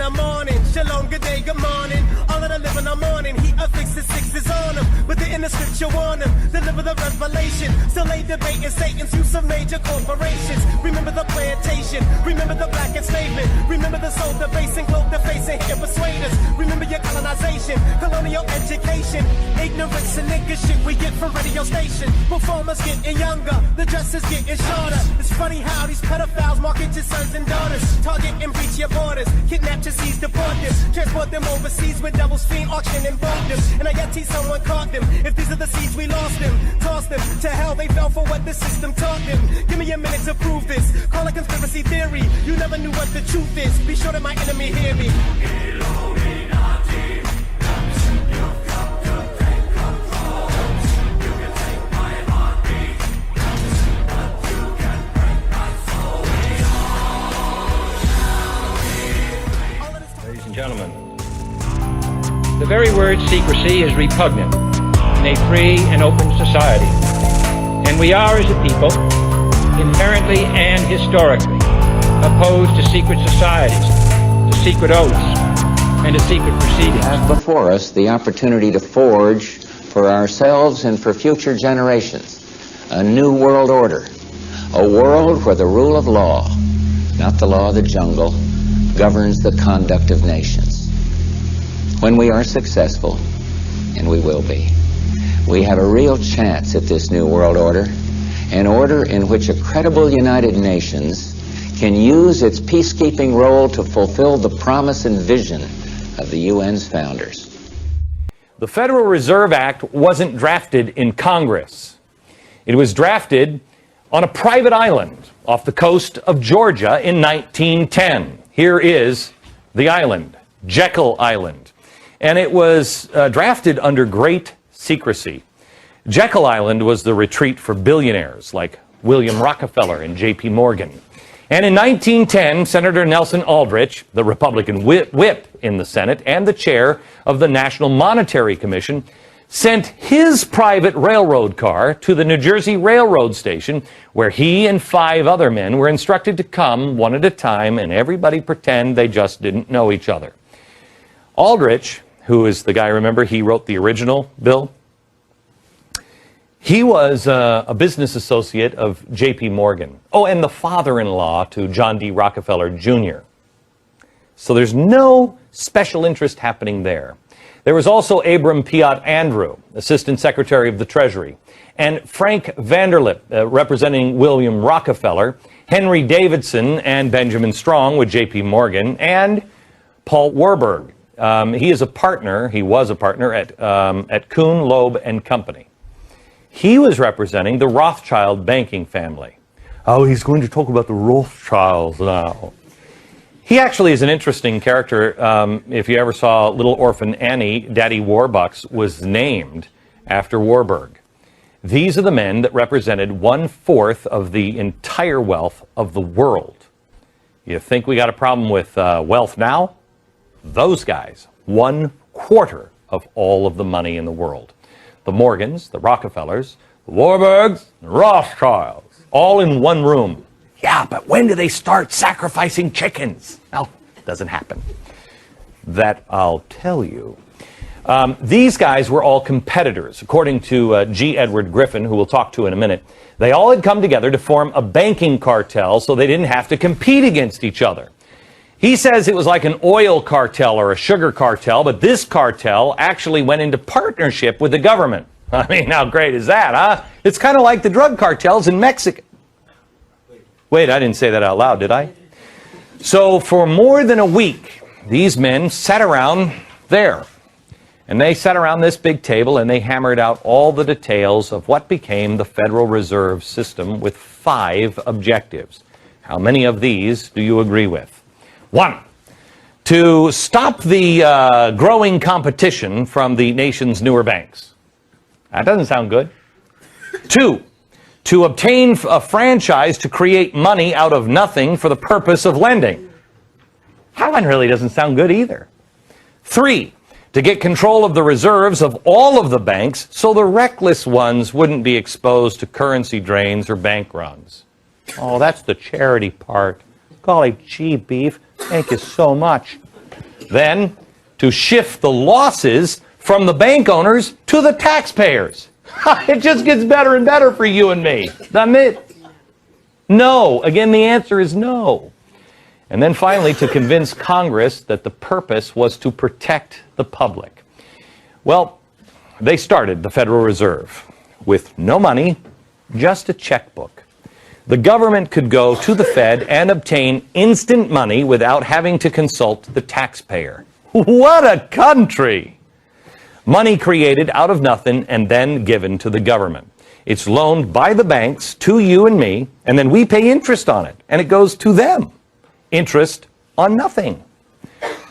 of the morning. Shalom, good day, good morning. All of the living are morning. He affixes sixes on them. But the inner scripture warn them. Deliver the revelation. Still they debating Satan's use of major corporations. Remember the plantation. Remember the black enslavement. Remember the soul debasing, globe defacing, here persuade us. Remember your colonization, colonial education. Ignorance and nigga shit we get from radio station. Performers getting younger, the dress is getting shorter. It's funny how these pedophiles market your sons and daughters. Target and breach your borders. Kidnap your seeds, deport them. Transport them overseas with devils fiend auction and bought them. And I yet teach someone caught them. If these are the seeds we lost them, tossed them to hell, they fell for what the system taught them. Give me a minute to prove this. Call it conspiracy theory. You never knew what the truth is. Be sure that my enemy hear me. Illuminati. You've got to take control. You can take my heartbeat, but you can break my soul. Ladies and gentlemen, the very word secrecy is repugnant in a free and open society. And we are, as a people, inherently and historically opposed to secret societies, to secret oaths, and to secret proceedings. We have before us the opportunity to forge for ourselves and for future generations a new world order, a world where the rule of law, not the law of the jungle, governs the conduct of nations. When we are successful, and we will be, we have a real chance at this new world order, an order in which a credible United Nations can use its peacekeeping role to fulfill the promise and vision of the UN's founders. The Federal Reserve Act wasn't drafted in Congress. It was drafted on a private island off the coast of Georgia in 1910. Here is the island, Jekyll Island. And it was drafted under great secrecy. Jekyll Island was the retreat for billionaires like William Rockefeller and J.P. Morgan. And in 1910, Senator Nelson Aldrich, the Republican whip in the Senate and the chair of the National Monetary Commission, sent his private railroad car to the New Jersey Railroad Station, where he and 5 other men were instructed to come one at a time and everybody pretend they just didn't know each other. Aldrich, who is the guy, remember, he wrote the original bill? He was a business associate of J.P. Morgan. Oh, and the father-in-law to John D. Rockefeller, Jr. So there's no special interest happening there. There was also Abram Piatt Andrew, Assistant Secretary of the Treasury, and Frank Vanderlip, representing William Rockefeller, Henry Davidson and Benjamin Strong with J.P. Morgan, and Paul Warburg. He was a partner at Kuhn, Loeb and Company. He was representing the Rothschild banking family. Oh, he's going to talk about the Rothschilds now. He actually is an interesting character. If you ever saw Little Orphan Annie, Daddy Warbucks was named after Warburg. These are the men that represented 1/4 of the entire wealth of the world. You think we got a problem with wealth now? Those guys, 1/4 of all of the money in the world. The Morgans, the Rockefellers, the Warburgs, the Rothschilds, all in one room. Yeah, but when do they start sacrificing chickens? Well, it doesn't happen. That I'll tell you. These guys were all competitors. According to G. Edward Griffin, who we'll talk to in a minute, they all had come together to form a banking cartel so they didn't have to compete against each other. He says it was like an oil cartel or a sugar cartel, but this cartel actually went into partnership with the government. I mean, how great is that, huh? It's kind of like the drug cartels in Mexico. Wait, I didn't say that out loud, did I? So for more than a week, these men sat around there. And they sat around this big table and they hammered out all the details of what became the Federal Reserve System with 5 objectives. How many of these do you agree with? 1, to stop the growing competition from the nation's newer banks. That doesn't sound good. 2, to obtain a franchise to create money out of nothing for the purpose of lending. That one really doesn't sound good either. 3, to get control of the reserves of all of the banks so the reckless ones wouldn't be exposed to currency drains or bank runs. Oh, that's the charity part. Golly gee, beef, thank you so much. then to shift the losses from the bank owners to the taxpayers. It just gets better and better for you and me, doesn't it? No. Again, the answer is no. And then finally, to convince Congress that the purpose was to protect the public. Well, they started the Federal Reserve with no money, just a checkbook. The government could go to the Fed and obtain instant money without having to consult the taxpayer. What a country! Money created out of nothing and then given to the government. It's loaned by the banks to you and me, and then we pay interest on it, and it goes to them. Interest on nothing.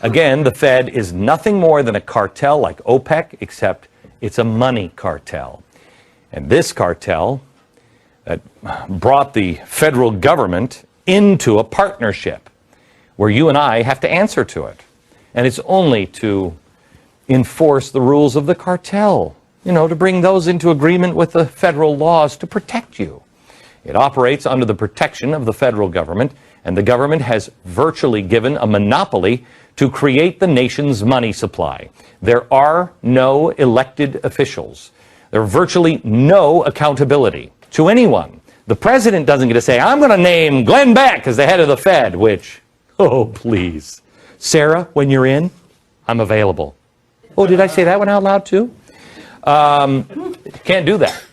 Again, the Fed is nothing more than a cartel like OPEC, except it's a money cartel. And this cartel that brought the federal government into a partnership where you and I have to answer to it. And it's only to enforce the rules of the cartel, to bring those into agreement with the federal laws to protect you. It operates under the protection of the federal government, and the government has virtually given a monopoly to create the nation's money supply. There are no elected officials. There are virtually no accountability to anyone. The president doesn't get to say, I'm going to name Glenn Beck as the head of the Fed, which, oh, please. Sarah, when you're in, I'm available. Oh, did I say that one out loud too? Can't do that.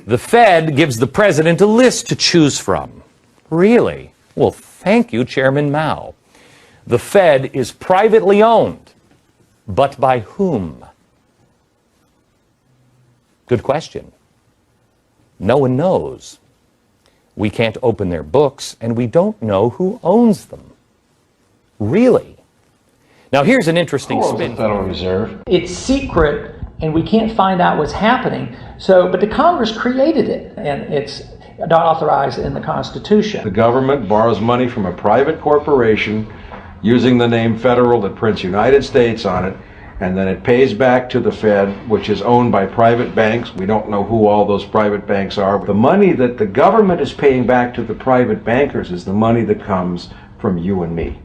The Fed gives the president a list to choose from. Really? Well, thank you, Chairman Mao. The Fed is privately owned, but by whom? Good question. No one knows. We can't open their books, and we don't know who owns them. Really? Now, here's an interesting spin. The Federal Reserve. It's secret, and we can't find out what's happening. But the Congress created it, and it's not authorized in the Constitution. The government borrows money from a private corporation using the name Federal that prints United States on it, and then it pays back to the Fed, which is owned by private banks. We don't know who all those private banks are. The money that the government is paying back to the private bankers is the money that comes from you and me.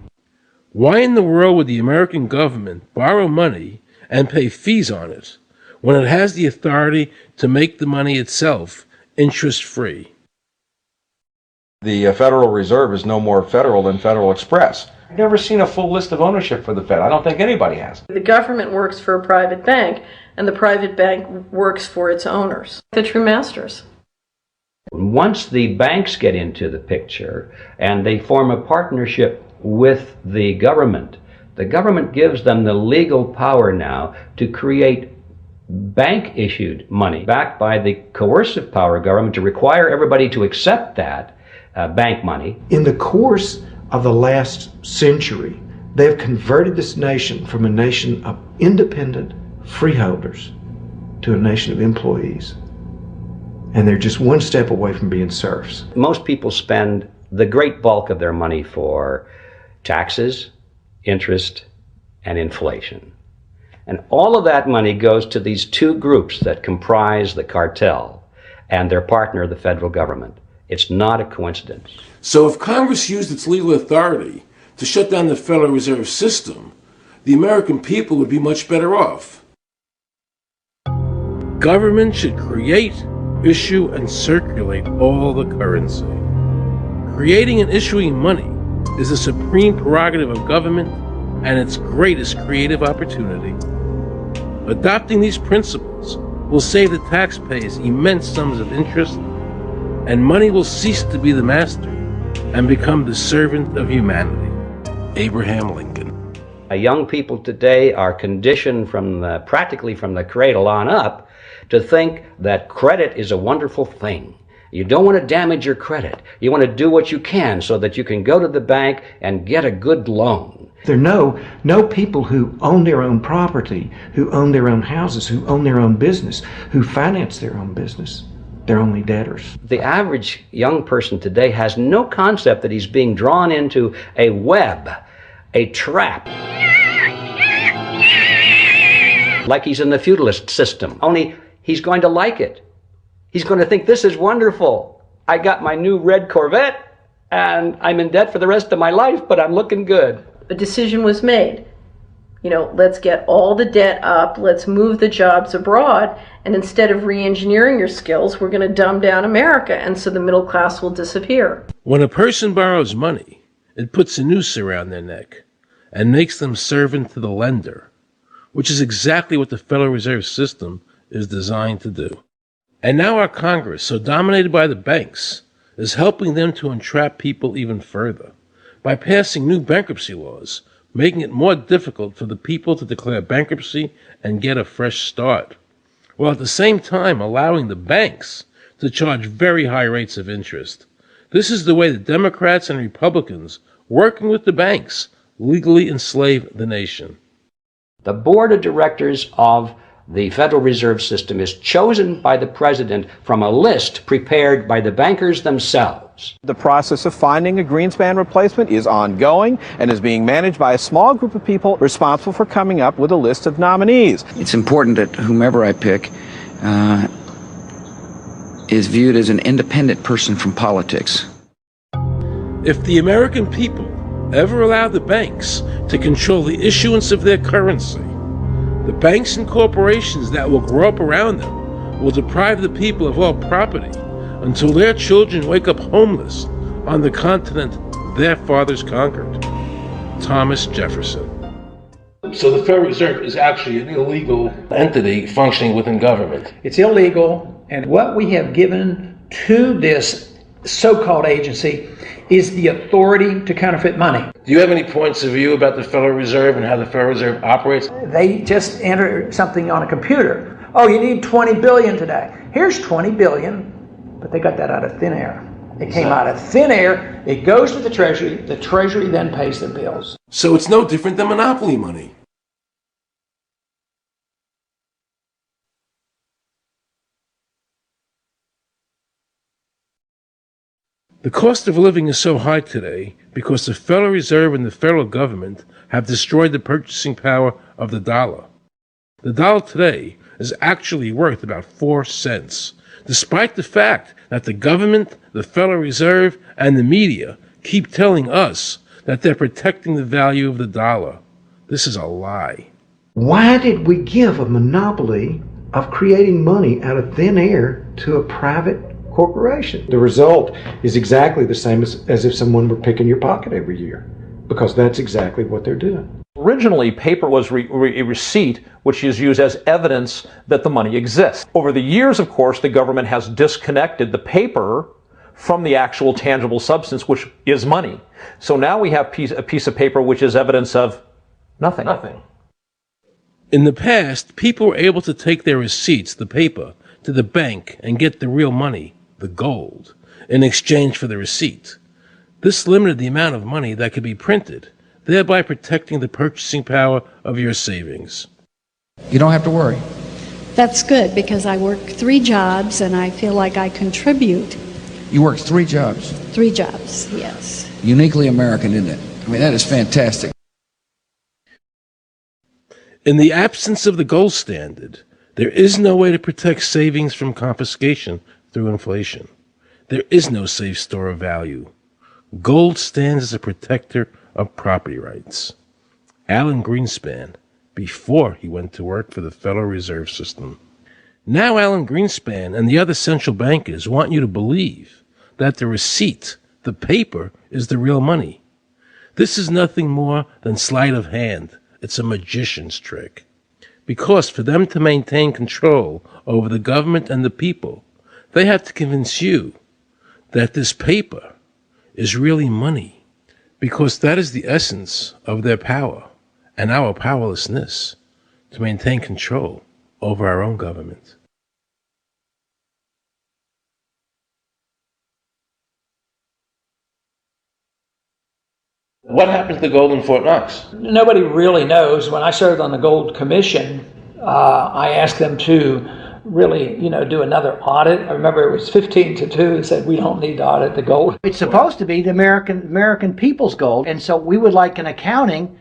Why in the world would the American government borrow money and pay fees on it when it has the authority to make the money itself interest-free? The Federal Reserve is no more federal than Federal Express. I've never seen a full list of ownership for the Fed. I don't think anybody has. The government works for a private bank, and the private bank works for its owners, the true masters. Once the banks get into the picture and they form a partnership with the government gives them the legal power now to create bank-issued money backed by the coercive power of government to require everybody to accept that bank money. In the course of the last century, they have converted this nation from a nation of independent freeholders to a nation of employees. And they're just one step away from being serfs. Most people spend the great bulk of their money for taxes, interest, and inflation. And all of that money goes to these two groups that comprise the cartel and their partner, the federal government. It's not a coincidence. So if Congress used its legal authority to shut down the Federal Reserve System, the American people would be much better off. Government should create, issue, and circulate all the currency. Creating and issuing money is the supreme prerogative of government and its greatest creative opportunity. Adopting these principles will save the taxpayers immense sums of interest, and money will cease to be the master and become the servant of humanity. Abraham Lincoln. Young people today are conditioned practically from the cradle on up to think that credit is a wonderful thing. You don't want to damage your credit. You want to do what you can so that you can go to the bank and get a good loan. There are no people who own their own property, who own their own houses, who own their own business, who finance their own business. They're only debtors. The average young person today has no concept that he's being drawn into a web, a trap. Like he's in the feudalist system, only he's going to like it. He's going to think, this is wonderful. I got my new red Corvette, and I'm in debt for the rest of my life, but I'm looking good. A decision was made. let's get all the debt up, let's move the jobs abroad, and instead of re-engineering your skills, we're going to dumb down America, and so the middle class will disappear. When a person borrows money, it puts a noose around their neck and makes them servant to the lender, which is exactly what the Federal Reserve System is designed to do. And now our Congress, so dominated by the banks, is helping them to entrap people even further by passing new bankruptcy laws, making it more difficult for the people to declare bankruptcy and get a fresh start, while at the same time allowing the banks to charge very high rates of interest. This is the way the Democrats and Republicans, working with the banks, legally enslave the nation. The board of directors of the Federal Reserve System is chosen by the president from a list prepared by the bankers themselves. The process of finding a Greenspan replacement is ongoing and is being managed by a small group of people responsible for coming up with a list of nominees. It's important that whomever I pick is viewed as an independent person from politics. If the American people ever allow the banks to control the issuance of their currency, the banks and corporations that will grow up around them will deprive the people of all property until their children wake up homeless on the continent their fathers conquered. Thomas Jefferson. So the Federal Reserve is actually an illegal entity functioning within government. It's illegal, and what we have given to this so-called agency is the authority to counterfeit money. Do you have any points of view about the Federal Reserve and how the Federal Reserve operates? They just enter something on a computer. Oh, you need 20 billion today. Here's 20 billion, but they got that out of thin air. It came out of thin air, it goes to the Treasury then pays the bills. So it's no different than monopoly money. The cost of living is so high today because the Federal Reserve and the federal government have destroyed the purchasing power of the dollar. The dollar today is actually worth about 4 cents, despite the fact that the government, the Federal Reserve, and the media keep telling us that they're protecting the value of the dollar. This is a lie. Why did we give a monopoly of creating money out of thin air to a private corporation? The result is exactly the same as if someone were picking your pocket every year, because that's exactly what they're doing. Originally, paper was a receipt which is used as evidence that the money exists. Over the years, of course, the government has disconnected the paper from the actual tangible substance, which is money. So now we have a piece of paper which is evidence of nothing. In the past, people were able to take their receipts, the paper, to the bank and get the real money, the gold, in exchange for the receipt. This limited the amount of money that could be printed, thereby protecting the purchasing power of your savings. You don't have to worry. That's good, because I work 3 jobs and I feel like I contribute. You work 3 jobs. 3 jobs, yes. Uniquely American, isn't it? I mean, that is fantastic. In the absence of the gold standard, there is no way to protect savings from confiscation through inflation. There is no safe store of value. Gold stands as a protector of property rights. Alan Greenspan, before he went to work for the Federal Reserve System. Now Alan Greenspan and the other central bankers want you to believe that the receipt, the paper, is the real money. This is nothing more than sleight of hand. It's a magician's trick. Because for them to maintain control over the government and the people, they have to convince you that this paper is really money. Because that is the essence of their power and our powerlessness to maintain control over our own government. What happened to the gold in Fort Knox? Nobody really knows. When I served on the Gold Commission, I asked them to really, do another audit. I remember it was 15-2. They said, we don't need to audit the gold. It's supposed to be the American people's gold, and so we would like an accounting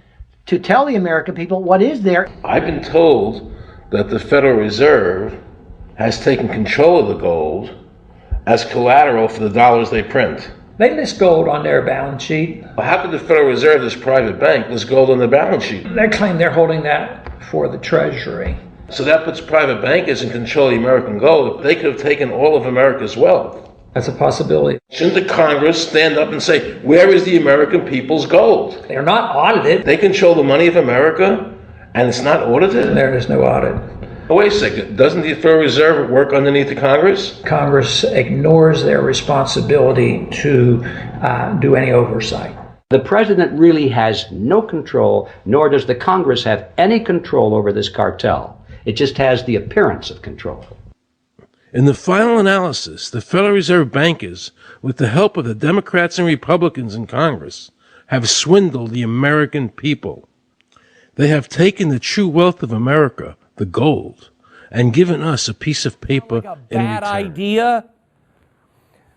to tell the American people what is there. I've been told that the Federal Reserve has taken control of the gold as collateral for the dollars they print. They list gold on their balance sheet. How could the Federal Reserve, this private bank, list gold on the balance sheet? They claim they're holding that for the Treasury. So that puts private bankers in control of the American gold. They could have taken all of America's wealth. That's a possibility. Shouldn't the Congress stand up and say, where is the American people's gold? They're not audited. They control the money of America, and it's not audited? There is no audit. Oh, wait a second. Doesn't the Federal Reserve work underneath the Congress? Congress ignores their responsibility to do any oversight. The president really has no control, nor does the Congress have any control over this cartel. It just has the appearance of control. In the final analysis, the Federal Reserve bankers, with the help of the Democrats and Republicans in Congress, have swindled the American people. They have taken the true wealth of America, the gold, and given us a piece of paper in return. Bad idea.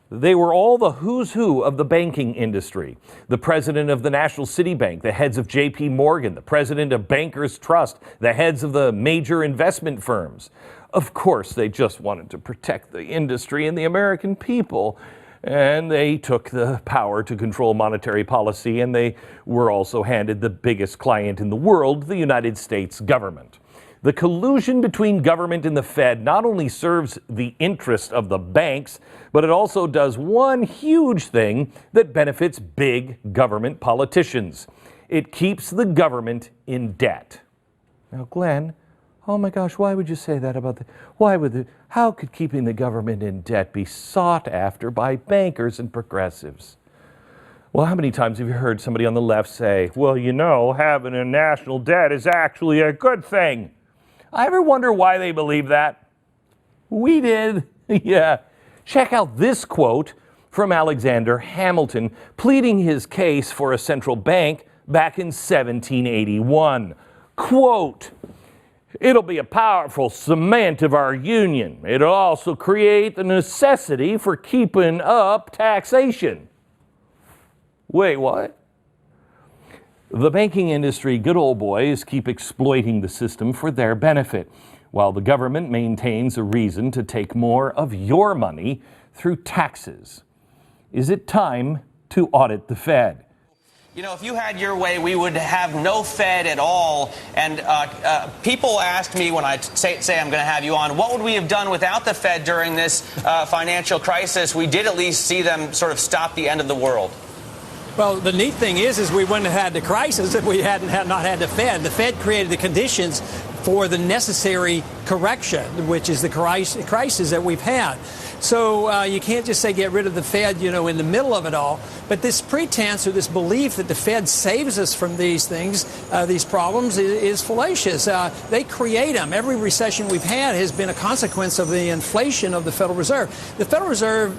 They were all the who's who of the banking industry. The president of the National City Bank, the heads of J.P. Morgan, the president of Bankers Trust, the heads of the major investment firms. Of course, they just wanted to protect the industry and the American people. And they took the power to control monetary policy, and they were also handed the biggest client in the world, the United States government. The collusion between government and the Fed not only serves the interest of the banks, but it also does one huge thing that benefits big government politicians. It keeps the government in debt. Now, Glenn, oh my gosh, why would you say that about how could keeping the government in debt be sought after by bankers and progressives? Well, how many times have you heard somebody on the left say, well, you know, having a national debt is actually a good thing? I ever wonder why they believe that? We did. Yeah. Check out this quote from Alexander Hamilton pleading his case for a central bank back in 1781. Quote, "It'll be a powerful cement of our union. It'll also create the necessity for keeping up taxation." Wait, what? The banking industry, good old boys, keep exploiting the system for their benefit, while the government maintains a reason to take more of your money through taxes. Is it time to audit the Fed? You know, if you had your way, we would have no Fed at all. And people asked me when I say I'm going to have you on, what would we have done without the Fed during this financial crisis? We did at least see them sort of stop the end of the world. Well, the neat thing is we wouldn't have had the crisis if we had not had the Fed. The Fed created the conditions for the necessary correction, which is the crisis that we've had. So you can't just say get rid of the Fed, you know, in the middle of it all. But this pretense or this belief that the Fed saves us from these things, these problems, is fallacious. They create them. Every recession we've had has been a consequence of the inflation of the Federal Reserve. The Federal Reserve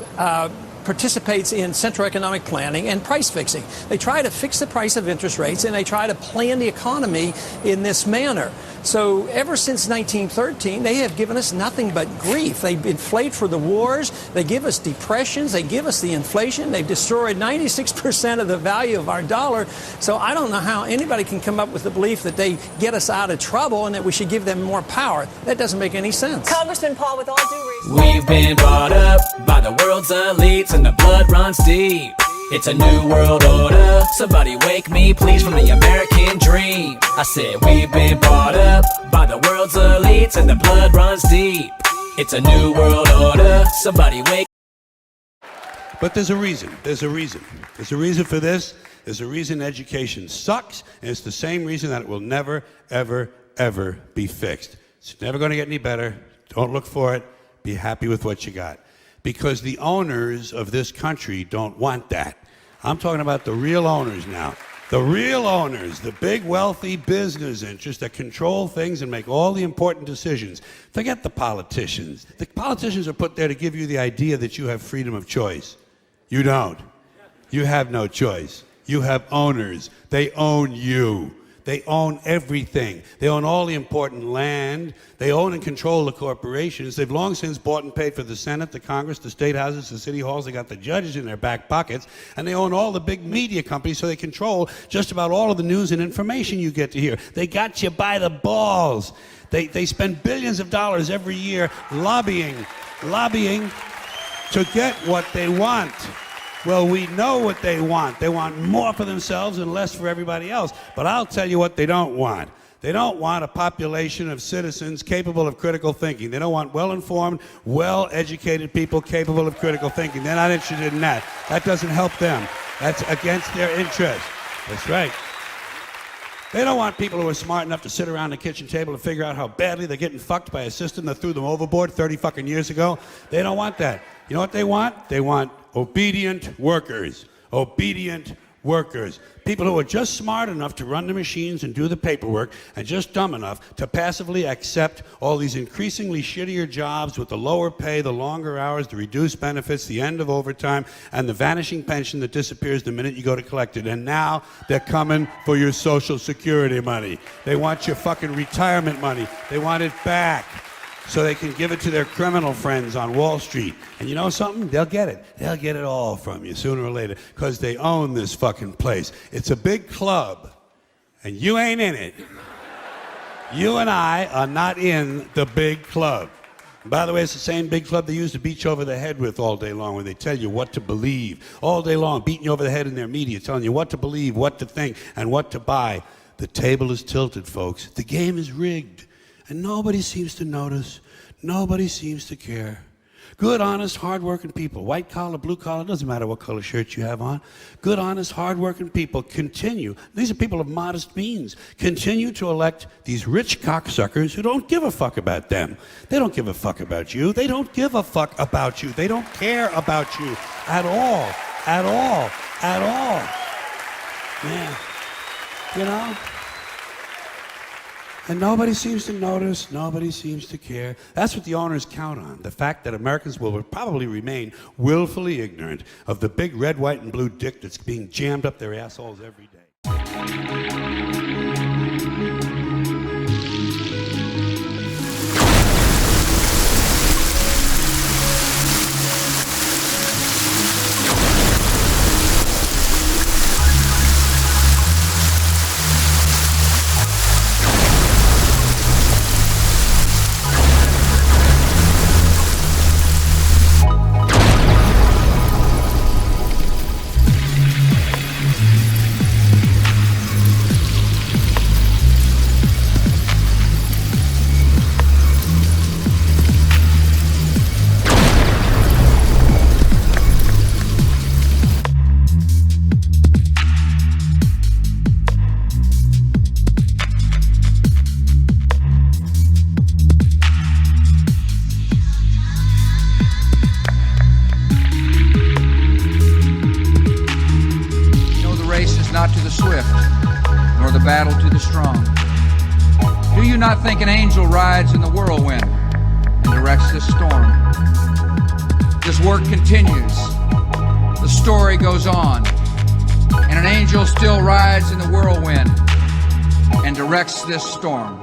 participates in central economic planning and price fixing. They try to fix the price of interest rates, and they try to plan the economy in this manner. So ever since 1913, they have given us nothing but grief. They inflate for the wars. They give us depressions. They give us the inflation. They've destroyed 96% of the value of our dollar. So I don't know how anybody can come up with the belief that they get us out of trouble and that we should give them more power. That doesn't make any sense. Congressman Paul, with all due respect, we've been brought up by the world's elites and the blood runs deep. It's a new world order. Somebody wake me, please, from the American dream. I said we've been brought up by the world's elites and the blood runs deep. It's a new world order. Somebody wake. But there's a reason. There's a reason. There's a reason for this. There's a reason education sucks, and it's the same reason that it will never, ever, ever be fixed. It's never going to get any better. Don't look for it. Be happy with what you got. Because the owners of this country don't want that. I'm talking about the real owners now. The real owners, the big wealthy business interests that control things and make all the important decisions. Forget the politicians. The politicians are put there to give you the idea that you have freedom of choice. You don't. You have no choice. You have owners. They own you. They own everything. They own all the important land. They own and control the corporations. They've long since bought and paid for the Senate, the Congress, the state houses, the city halls. They got the judges in their back pockets. And they own all the big media companies, so they control just about all of the news and information you get to hear. They got you by the balls. They spend billions of dollars every year lobbying to get what they want. Well, we know what they want. They want more for themselves and less for everybody else. But I'll tell you what they don't want. They don't want a population of citizens capable of critical thinking. They don't want well-informed, well-educated people capable of critical thinking. They're not interested in that. That doesn't help them. That's against their interest. That's right. They don't want people who are smart enough to sit around the kitchen table and figure out how badly they're getting fucked by a system that threw them overboard 30 fucking years ago. They don't want that. You know what they want? They want obedient workers. Obedient workers. People who are just smart enough to run the machines and do the paperwork and just dumb enough to passively accept all these increasingly shittier jobs with the lower pay, the longer hours, the reduced benefits, the end of overtime, and the vanishing pension that disappears the minute you go to collect it. And now they're coming for your Social Security money. They want your fucking retirement money. They want it back so they can give it to their criminal friends on Wall Street. And you know something? They'll get it. They'll get it all from you sooner or later because they own this fucking place. It's a big club, and you ain't in it. You and I are not in the big club. And by the way, it's the same big club they use to beat you over the head with all day long when they tell you what to believe. All day long, beating you over the head in their media, telling you what to believe, what to think, and what to buy. The table is tilted, folks. The game is rigged. And nobody seems to notice. Nobody seems to care. Good, honest, hard-working people, white collar, blue collar, doesn't matter what color shirt you have on. Good, honest, hard-working people continue. These are people of modest means. Continue to elect these rich cocksuckers who don't give a fuck about them. They don't give a fuck about you. They don't give a fuck about you. They don't care about you at all. At all. At all. Yeah. You know? And nobody seems to notice, nobody seems to care. That's what the owners count on, the fact that Americans will probably remain willfully ignorant of the big red, white, and blue dick that's being jammed up their assholes every day. Battle to the strong. Do you not think an angel rides in the whirlwind and directs this storm? This work continues. The story goes on. And an angel still rides in the whirlwind and directs this storm.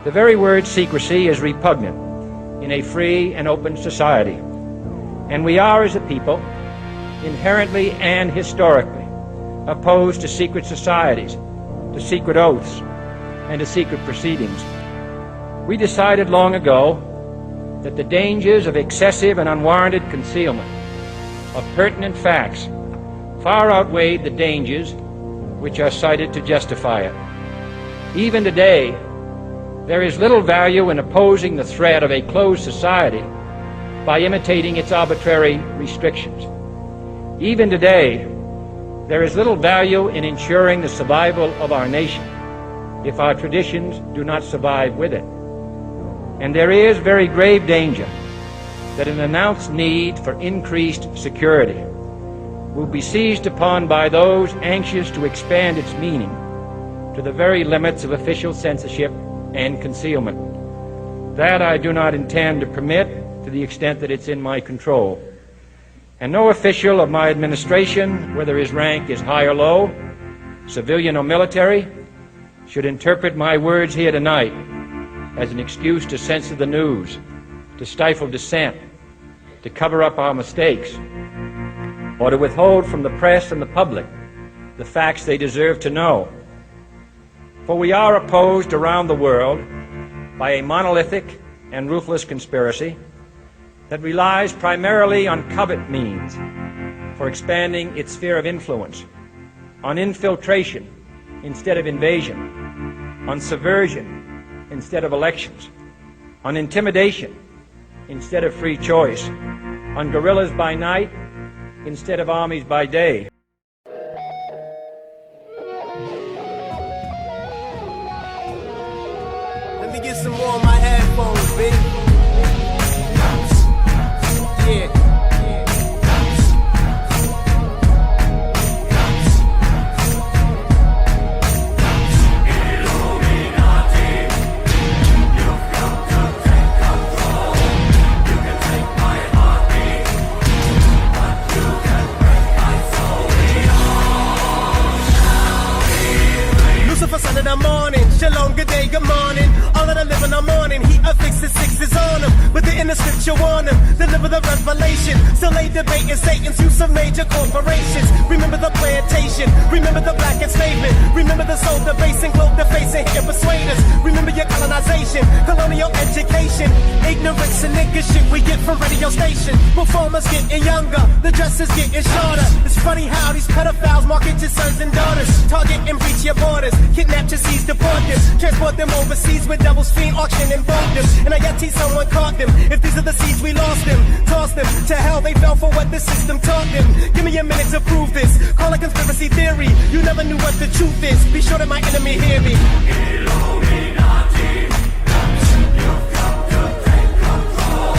The very word secrecy is repugnant in a free and open society. And we are, as a people, inherently and historically opposed to secret societies, to secret oaths, and to secret proceedings. We decided long ago that the dangers of excessive and unwarranted concealment of pertinent facts far outweighed the dangers which are cited to justify it. Even today, there is little value in opposing the threat of a closed society by imitating its arbitrary restrictions. Even today, there is little value in ensuring the survival of our nation if our traditions do not survive with it. And there is very grave danger that an announced need for increased security will be seized upon by those anxious to expand its meaning to the very limits of official censorship and concealment. That I do not intend to permit to the extent that it's in my control. And no official of my administration, whether his rank is high or low, civilian or military, should interpret my words here tonight as an excuse to censor the news, to stifle dissent, to cover up our mistakes, or to withhold from the press and the public the facts they deserve to know. For we are opposed around the world by a monolithic and ruthless conspiracy that relies primarily on covert means for expanding its sphere of influence, on infiltration instead of invasion, on subversion instead of elections, on intimidation instead of free choice, on guerrillas by night instead of armies by day. Let me get some more of my headphones, baby. Yeah. Son of the morning, shalom, good day, good morning. All of the living are mourning, he affixes sixes on them. But the inner scripture warn them, deliver the revelation. Still they debating Satan's use of major corporations. Remember the plantation, remember the black enslavement. Remember the soul debasing, globe defacing, here persuade us. Remember your colonization, colonial education. Ignorance and nigga shit we get from radio station. Performers getting younger, the dress is getting shorter. It's funny how these pedophiles market your sons and daughters. Target and breach your borders. Kidnap your seeds, deport them, transport them overseas with devils fiend auction and bought them. And I yet teach someone caught them. If these are the seeds, we lost them, tossed them to hell. They fell for what the system taught them. Give me a minute to prove this. Call it conspiracy theory. You never knew what the truth is. Be sure that my enemy hear me. Illuminati. You've come to take control.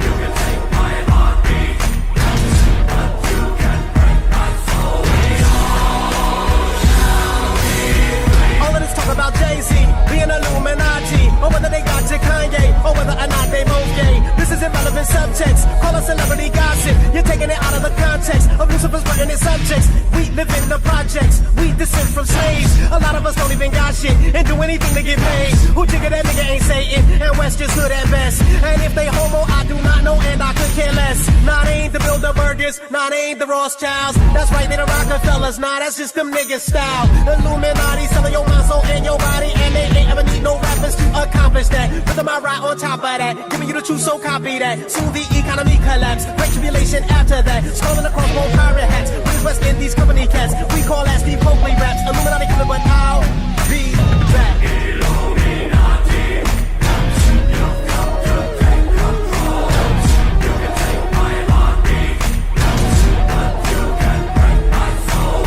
You can take my heartbeat, but you can break my soul. All of this talk about Jay-Z being Illuminati, or whether they got to Kanye, or whether or not they both gay. This is irrelevant subjects. Call us celebrity gossip. You're taking it out of the context of Lucifer's written its subjects. We live in the projects. We descend from slaves. A lot of us don't even got shit and do anything to get paid. Who jigger that nigga ain't Satan, and West just hood at best. And if they homo, I do not know, and I could care less. Nah, they ain't the Bilderbergers. Nah, they ain't the Rothschilds. That's right, they the Rockefellers. Nah, that's just them niggas style. Illuminati selling your mind, soul, and your body, and they ain't ever need no rappers to accomplish that. Rhythm I ride on top of that, giving you the truth, so copy that. Soon the economy collapse, great tribulation after that. Scrolling across more pirate hats, British West Indies company cats. We call that Steve Copley raps. Illuminati coming, but I'll be back. Illuminati, you've come to take control. You can take my heartbeat, but you can break my soul.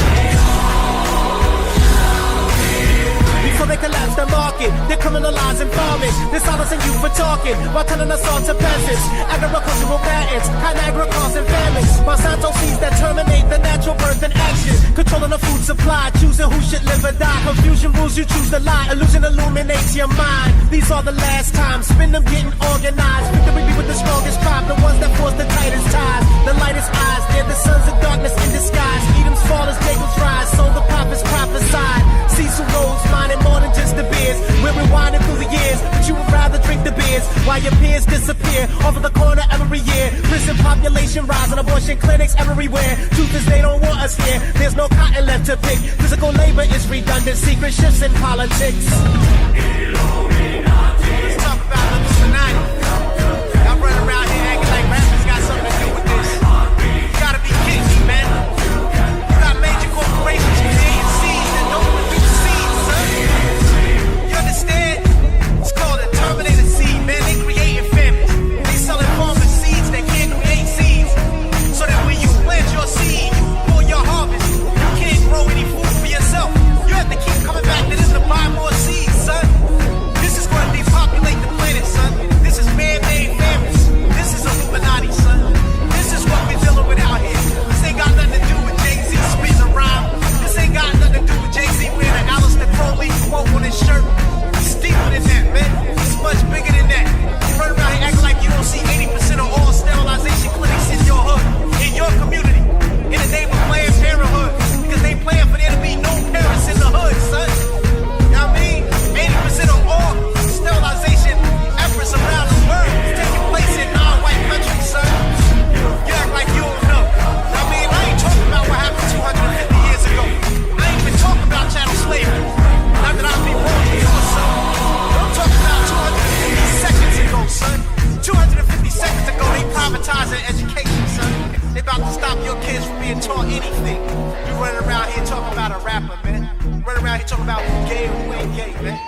Before they collapse the market, they're criminalizing farming. They're silencing you for talking while turning us all to peasants. Agricultural patents, Niagara causing famines. Monsanto seeds that terminate the natural birth and action. Controlling the food supply, choosing who should live or die. Confusion rules, you choose the lie. Illusion illuminates your mind. These are the last times, spin them getting organized. Victory be with the strongest tribe, the ones that force the tightest ties. The lightest eyes, they're the sons of darkness in disguise. Edom's fall as Jacob's rise, so the prophets prophesied. Cecil Rhodes, minding more than just the beers. We're rewinding through the years, but you would rather drink the beers while your peers disappear off of the corner every year. Prison population rise and abortion clinics everywhere. Truth is they don't want us here. There's no cotton left to pick. Physical labor is redundant. Secret shifts in politics. Illuminati. Let's talk about Illuminati. Y'all run around here acting like rappers got something to do with this. You gotta be kidding me, man. You got major corporations creating seeds that don't produce seeds, son. You understand? It's called a terminated seed, man. They creating famine. They selling farmers seeds that can't create seeds. So that when you plant your seed, you pull your harvest. You can't grow any food for yourself. You have to keep coming back to this to buy more seeds, son. This is going to depopulate the planet, talking about who gay and who ain't gay, man.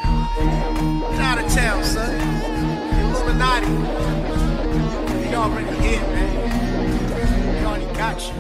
Get out of town, son. Illuminati. They already here, man. They already got you.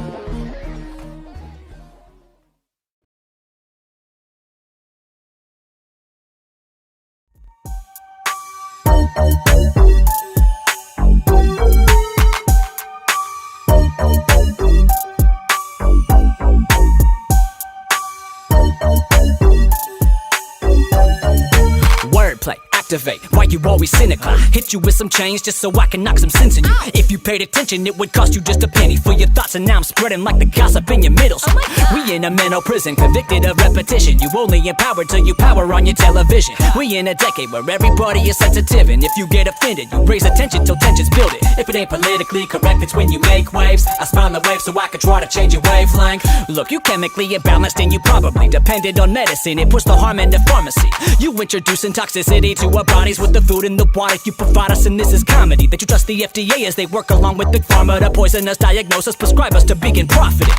Wordplay, activate. Why you always cynical? Hit you with some change just so I can knock some sense in you. If you paid attention, it would cost you just a penny for your thoughts, and now I'm spreading like the gossip in your middle school. We in a mental prison, convicted of repetition. You only empowered till you power on your television. We in a decade where everybody is sensitive, and if you get offended, you raise attention till tensions build it. If it ain't politically correct, it's when you make waves. I spawn the wave so I can try to change your wavelength. Look, you chemically imbalanced and you probably depended on medicine. It puts the harm into pharmacy. You introducing toxicity to our bodies with the food and the water you provide us, and this is comedy. That you trust the FDA as they work along with Big Pharma to poison us, diagnose us, prescribe us to begin profiting.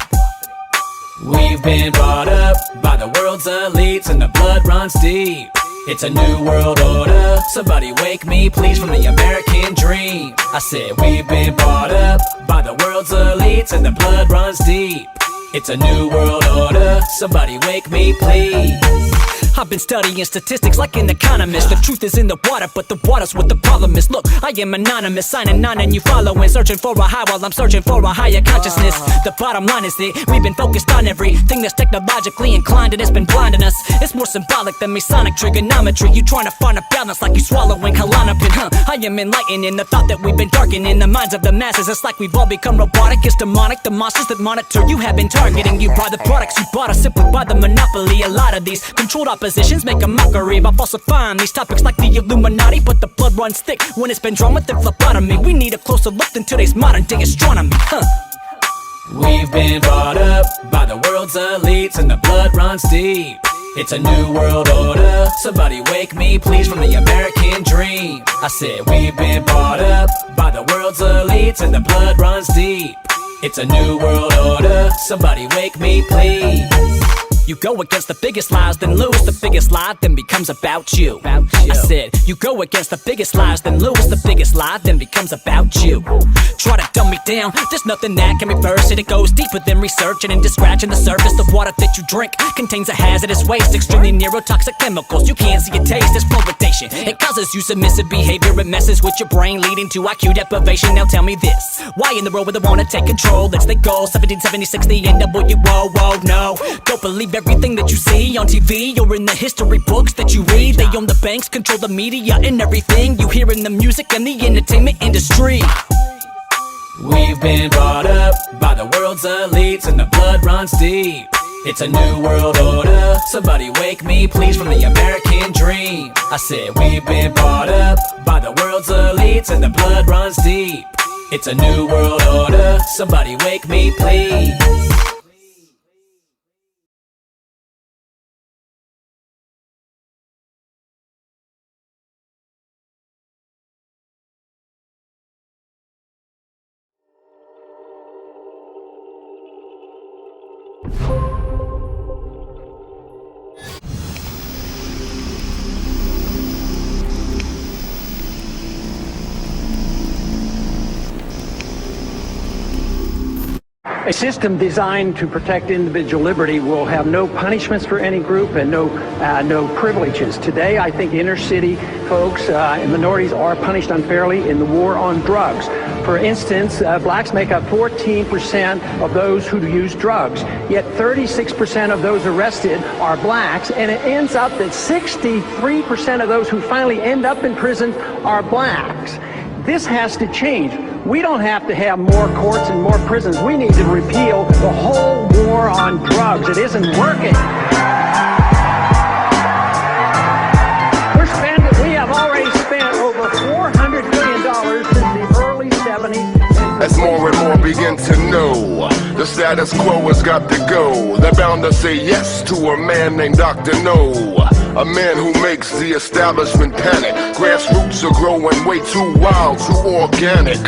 We've been brought up by the world's elites and the blood runs deep. It's a new world order. Somebody wake me please from the American dream. I said we've been brought up by the world's elites and the blood runs deep. It's a new world order. Somebody wake me please. I've been studying statistics like an economist. The truth is in the water, but the water's what the problem is. Look, I am anonymous, signing on and you following. Searching for a high while I'm searching for a higher consciousness. The bottom line is that we've been focused on everything that's technologically inclined, and it's been blinding us. It's more symbolic than Masonic trigonometry. You trying to find a balance like you swallowing Klonopin, huh? I am enlightened in the thought that we've been darkening the minds of the masses. It's like we've all become robotic. It's demonic. The monsters that monitor you have been targeting you by the products you bought us simply by the monopoly. A lot of these controlled oppositions make a mockery by falsifying these topics like the Illuminati, but the blood runs thick when it's been drawn with the phlebotomy. We need a closer look than today's modern day astronomy, huh? We've been brought up by the world's elites and the blood runs deep. It's a new world order. Somebody wake me please from the American dream. I said we've been brought up by the world's elites and the blood runs deep. It's a new world order. Somebody wake me please. You go against the biggest lies, then lose. The biggest lie then becomes about you. I said, you go against the biggest lies, then lose. The biggest lie then becomes about you. Try to dumb me down, there's nothing that can reverse it. It goes deeper than researching and just scratching the surface. The water that you drink contains a hazardous waste, extremely neurotoxic chemicals. You can't see a taste, it's fluoridation. It causes you submissive behavior, it messes with your brain, leading to IQ deprivation. Now tell me this, why in the world would they want to take control? It's their goal, 1776, the NWO, whoa, no. Don't believe everything that you see on TV or in the history books that you read. They own the banks, control the media and everything you hear in the music and the entertainment industry. We've been brought up by the world's elites and the blood runs deep. It's a new world order. Somebody wake me please from the American dream. I said we've been brought up by the world's elites and the blood runs deep. It's a new world order. Somebody wake me please. A system designed to protect individual liberty will have no punishments for any group and no privileges. Today, I think inner city folks and minorities are punished unfairly in the war on drugs. For instance, blacks make up 14% of those who use drugs, yet 36% of those arrested are blacks, and it ends up that 63% of those who finally end up in prison are blacks. This has to change. We don't have to have more courts and more prisons. We need to repeal the whole war on drugs. It isn't working. We have already spent over $400 billion since the early 70s. As more and more begin to know the status quo has got to go, they're bound to say yes to a man named Dr. No. A man who makes the establishment panic. Grassroots are growing way too wild, too organic.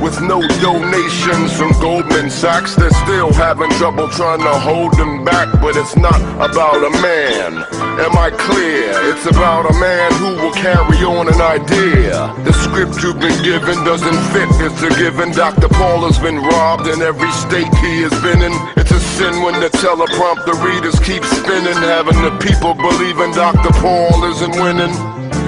with no donations from Goldman Sachs. They're still having trouble trying to hold them back, but it's not about a man. Am I clear? It's about a man who will carry on an idea. The script you've been given doesn't fit, it's a given. Dr. Paul has been robbed in every state he has been in. It's a sin when the teleprompter readers keep spinning, having the people believing Dr. Paul isn't winning.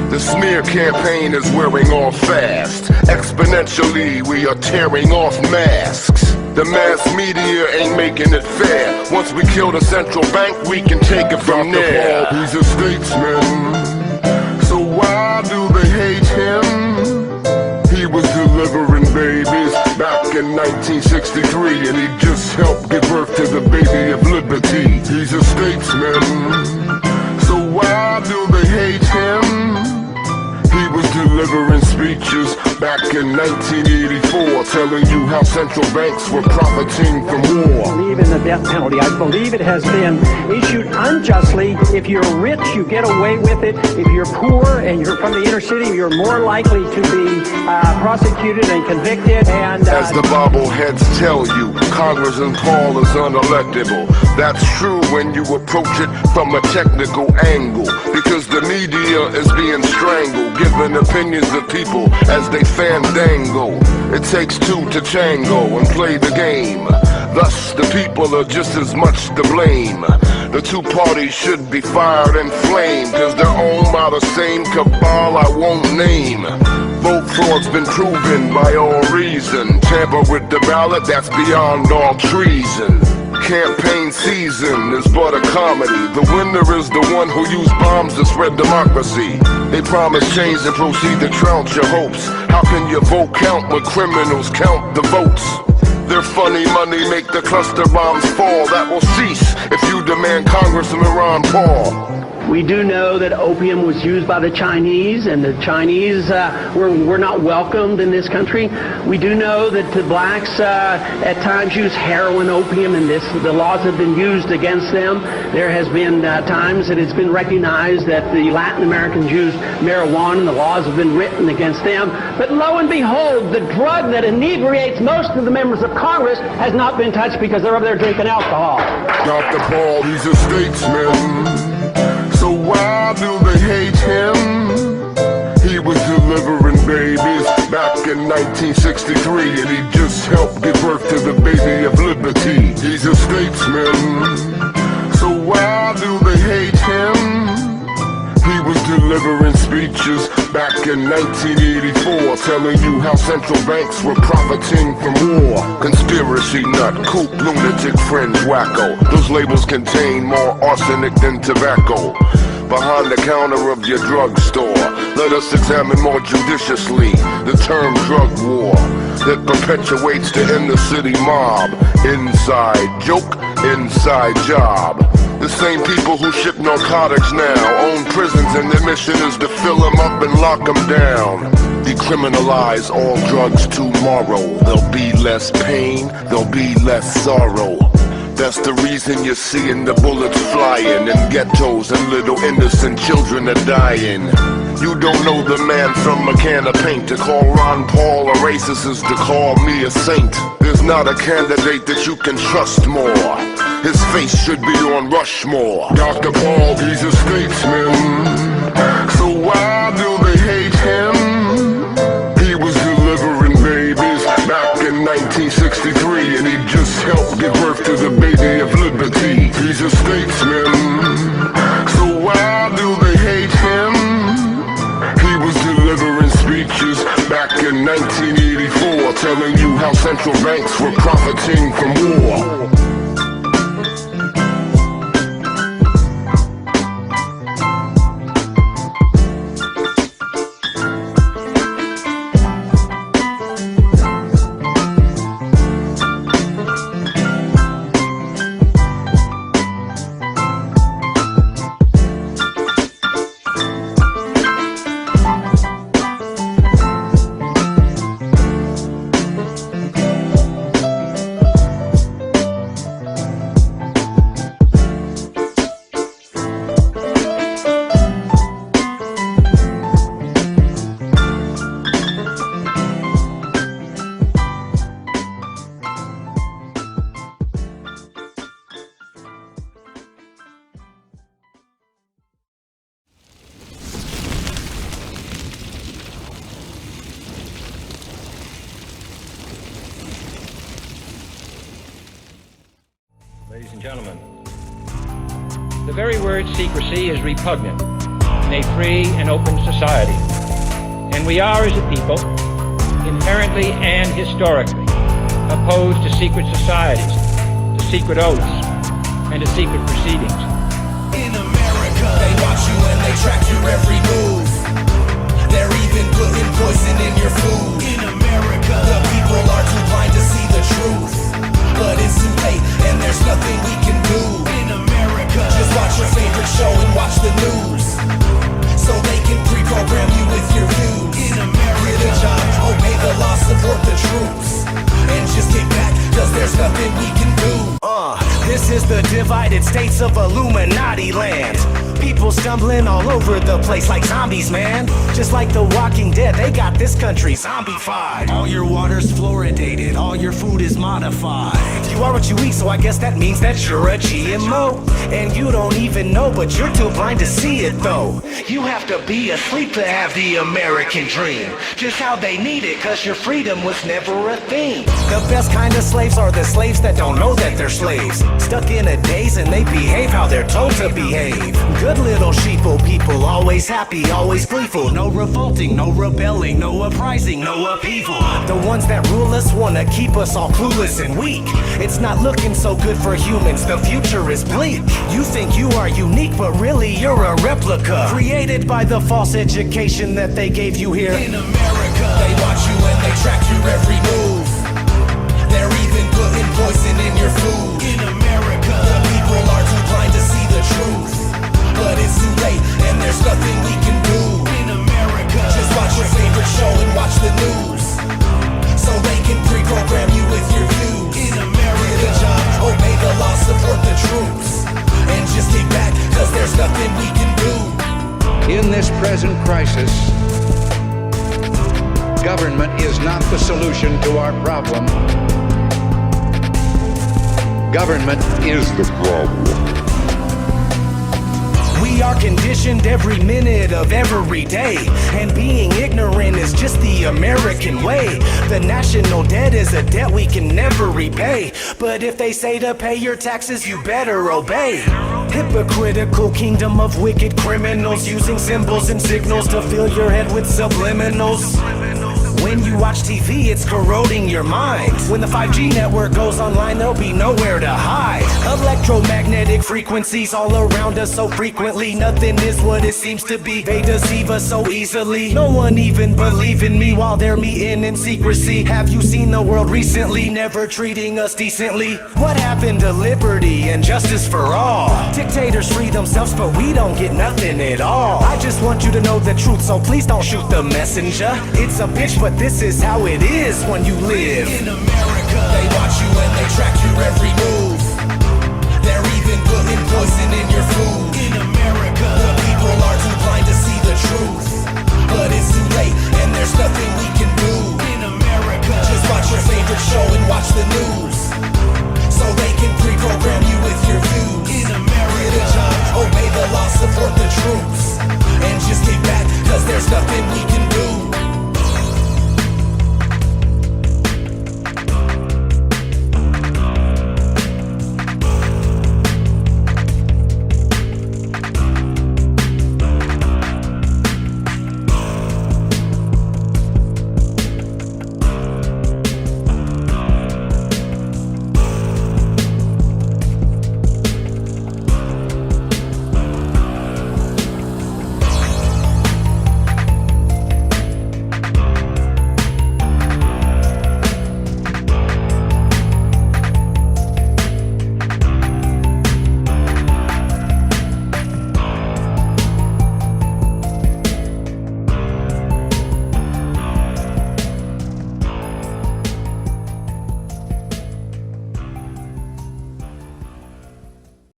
The smear campaign is wearing off fast. Exponentially, we are tearing off masks. The mass media ain't making it fair. Once we kill the central bank, we can take it from there. He's a statesman, so why do they hate him? He was delivering babies back in 1963, and he just helped give birth to the baby of liberty. He's a statesman, so why do they hate him? He was delivering speeches back in 1984, telling you how central banks were profiting from war. I believe in the death penalty. I believe it has been issued unjustly. If you're rich, you get away with it. If you're poor and you're from the inner city, you're more likely to be prosecuted and convicted. And as the bobbleheads tell you, Congressman Paul is unelectable. That's true when you approach it from a technical angle, because the media is being strangled, giving opinions of people as they fandango. It takes two to tango and play the game. Thus, the people are just as much to blame. The two parties should be fired and flamed, cause they're owned by the same cabal I won't name. Vote fraud's been proven by all reason. Tamper with the ballot, that's beyond all treason. Campaign season is but a comedy. The winner is the one who used bombs to spread democracy. They promise change and proceed to trounce your hopes. How can your vote count when criminals count the votes? Their funny money make the cluster bombs fall. That will cease if you demand Congressman Ron Paul. we do know that opium was used by the Chinese, and the Chinese were not welcomed in this country. We do know that the blacks at times use heroin, opium, and the laws have been used against them. There has been times that it's been recognized that the Latin Americans used marijuana, and the laws have been written against them. But lo and behold, the drug that inebriates most of the members of Congress has not been touched because they're over there drinking alcohol. Dr. Paul, he's a statesman. So why do they hate him? He was delivering babies back in 1963, and he just helped give birth to the baby of liberty. He's a statesman. So why do they hate him? He was delivering speeches back in 1984, telling you how central banks were profiting from war. Conspiracy nut, kook, lunatic, fringe, wacko. Those labels contain more arsenic than tobacco. Behind the counter of your drugstore, let us examine more judiciously the term drug war that perpetuates the inner city mob. Inside joke, inside job. The same people who ship narcotics now own prisons, and their mission is to fill them up and lock them down. Decriminalize all drugs tomorrow. There'll be less pain, there'll be less sorrow. That's the reason you're seeing the bullets flying in ghettos and little innocent children are dying. You don't know the man from a can of paint. To call Ron Paul a racist is to call me a saint. There's not a candidate that you can trust more. His face should be on Rushmore. Dr. Paul, he's a statesman. So why do they hate him? He was delivering babies back in 1963, and he just helped give birth to the baby of liberty. He's a statesman. So why do they hate him? He was delivering speeches back in 1984, telling you how central banks were profiting from war. very word secrecy is repugnant in a free and open society. And we are, as a people, inherently and historically opposed to secret societies, to secret oaths, and to secret proceedings. In America, they watch you and they track your every move. They're even putting poison in your food. In America, the people are too blind to see the truth. But it's too late and there's nothing we can do. In America, just watch your favorite show and watch the news, so they can pre-program you with your views. In America, get a job, obey the law, support the troops, and just get back, cause there's nothing we can do. This is the divided states of Illuminati land. People stumbling all over the place like zombies, man. Just like the Walking Dead, they got this country zombified. All your water's fluoridated, all your food is modified. You are what you eat, so I guess that means that you're a GMO. And you don't even know, but you're too blind to see it though. You have to be asleep to have the American dream. Just how they need it, cause your freedom was never a thing. The best kind of slaves are the slaves that don't know that they're slaves. Stuck in a daze and they behave how they're told to behave. Good little sheeple people, always happy, always gleeful. No revolting, no rebelling, no uprising, no upheaval. The ones that rule us wanna keep us all clueless and weak. It's not looking so good for humans, the future is bleak. You think you are unique, but really you're a replica, created by the false education that they gave you here. In America, they watch you and they track your every move. They're even putting poison in your food. In America, the people are too blind to see the truth. But it's too late, and there's nothing we can do. In America, just watch your favorite show and watch the news, so they can pre-program you with your views. In America, get a job, obey the law, support the troops, and just get back, cause there's nothing we can do. In this present crisis, government is not the solution to our problem. Government is the problem. We are conditioned every minute of every day, and being ignorant is just the American way. The national debt is a debt we can never repay, but if they say to pay your taxes, you better obey. Hypocritical kingdom of wicked criminals, using symbols and signals to fill your head with subliminals. When you watch TV, it's corroding your mind. When the 5G network goes online, there'll be nowhere to hide. Electromagnetic frequencies all around us so frequently. Nothing is what it seems to be. They deceive us so easily. No one even believe in me while they're meeting in secrecy. Have you seen the world recently? Never treating us decently. What happened to liberty and justice for all? Dictators free themselves, but we don't get nothing at all. I just want you to know the truth, so please don't shoot the messenger. It's a bitch, but this is how it is when you live. In America, they watch you and they track your every move. They're even putting poison in your food.